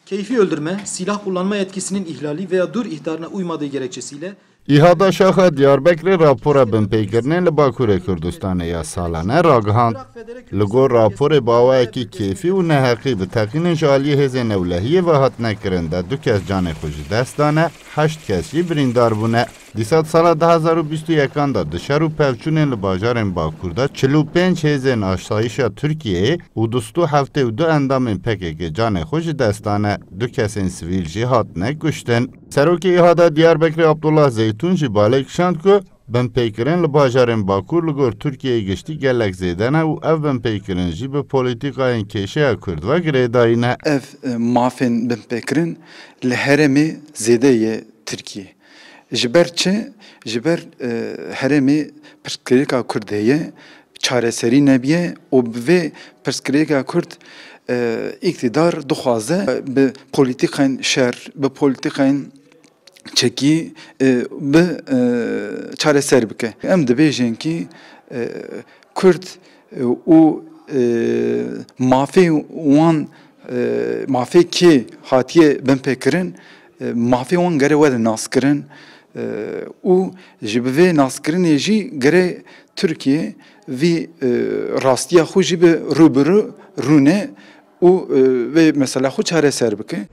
keyfi öldürme, silah kullanma yetkisinin ihlali veya dur ihtarına uymadığı gerekçesiyle İhada şaxa Diyarbakır rapora bin peykirinin li Bakurê Kurdistanê ya salane ragihand. Li gor raporê bawayekî keyfî û neheqî bi teqînên ji aliyê hêzên newlehiyê ve hatine kirin de 2 kes canê xwe ji dest dane, 8 kes jî birîndar bûne. Dîsat sala 2021 da dişer û pevçûnên li bajarên Bakur da 45 hêzên asayişa Tirkiyeyê û 27 endamên PKK canê xwe ji dest dane, 2 kesên sivîl jî hatine kuştin. Serokê İhada Diyarbakırê Abdullah Zeytun jî balê kişand ku binpêkirin li bajarên Bakur li gor Tirkiyeyê giştî gelek zêde ne û ev binpêkirin jî bi polîtîkayên kêşeya Kurd ve girêdayî ne. Ev mafên binpêkirin li herêmê zêde ye Tirkiye. Ji ber çi? Ji ber herêmê pirsgirêka Kurd heye, çareserî nebiye û bi vê pirsgirêka Kurd iktidar dixwaze bi polîtîkayên şer, bi polîtîkayên çekî bi çareser bike. Em dibêjin ki Kurd û mafê wan mafê kê hatiye binpêkirin mafê wan gere were naskirin û ji bi vê naskirinê jî gere Tirkiye vî rastiya xwe jî bi rûbirû rûne û vê mesela xwe çareser bike.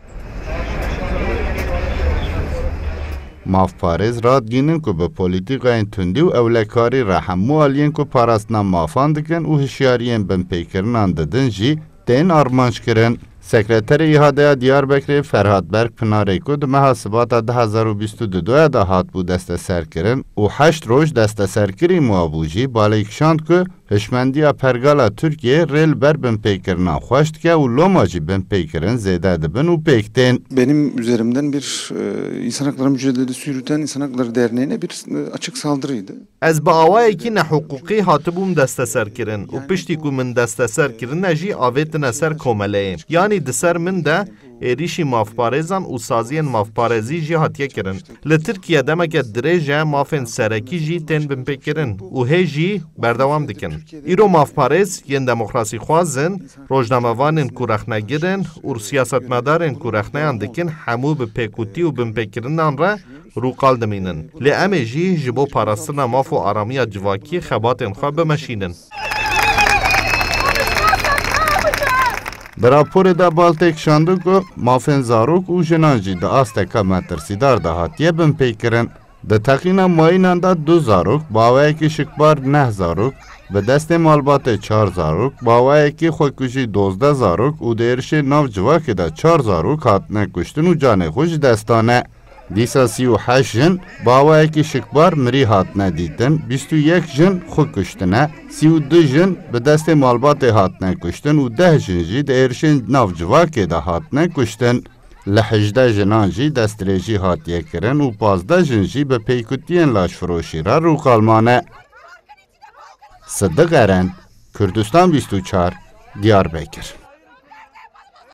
Mafparêz radgînin ku bi polîtîkayên tundî û ewlekarî re hemû aliyên ku parastina mafan dikin û hişyariyên binpêkirinan didin jî tên armanc kirin. Sekreterê İhadaya Diyarbakırê Ferhat Berk Pınarê ku di meha Sibata 2022 da hatbû desteserkirin û 8 roj desteserkirî muabû jî balê kişand ku hişmendiya pergala Tirkiye rê li ber binpêkirinan xweş dike û loma jî binpêkirin zêde dibin û pêktên. Benim üzerimden bir insan hakları mücadelesi yürüten İnsan Hakları Derneği'ne bir açık saldırıydı. Ez bi awayekî nehukukî hatibûm desteserkirin û piştî ku min desteserkirine jî avêtine ser komeleyê. Yani di ser min de êrişî mafparêzan û saziyên mafparêzî jî hatiye kirin. Li Tirkiye demeke dirêj e mafên serekî jî tên binpêkirin û hê jî berdewam dikin. Îro mafparêz yên demokrasî xwazin, rojnamevanên ku rexnegirin û siyasetmedarên ku rexneyan dikin hemû bi pêkûtî û binpêkirinan re rûqal dimînin. Lê em ê jî ji bo parastina maf û aramiya civakî xebatên xwe bimeşînin. Di raporê de baltê kişand ku mafên zarok û jinan jî di asteka metirsîdar da hatiye binpêkirin. Di teqîna mayînan da 2 zarok, bawayekî şikbar 9 zarok, bi destê malbatê 4 zarok, bawayekî xwekujî 12 zarok û di êrişê nav civakê de 4 zarok hatine kuştin û canê xwe ji dest dane. Dîsa 38 jin bawayekî şikbar mirî hatine dîtin, 21 jin xwe kuştine, 32 jin bi destê malbatê hatine kuştin û 10 jin jî di êrişên nav civakê de hatine kuştin. Li 18 jinan jî destdirêjî hatiye kirin û 15 jin jî bi pêkûtiyên laşfiroşî re rûqalmane. Sıddık Eren, Kürdistan 24, Diyarbakır.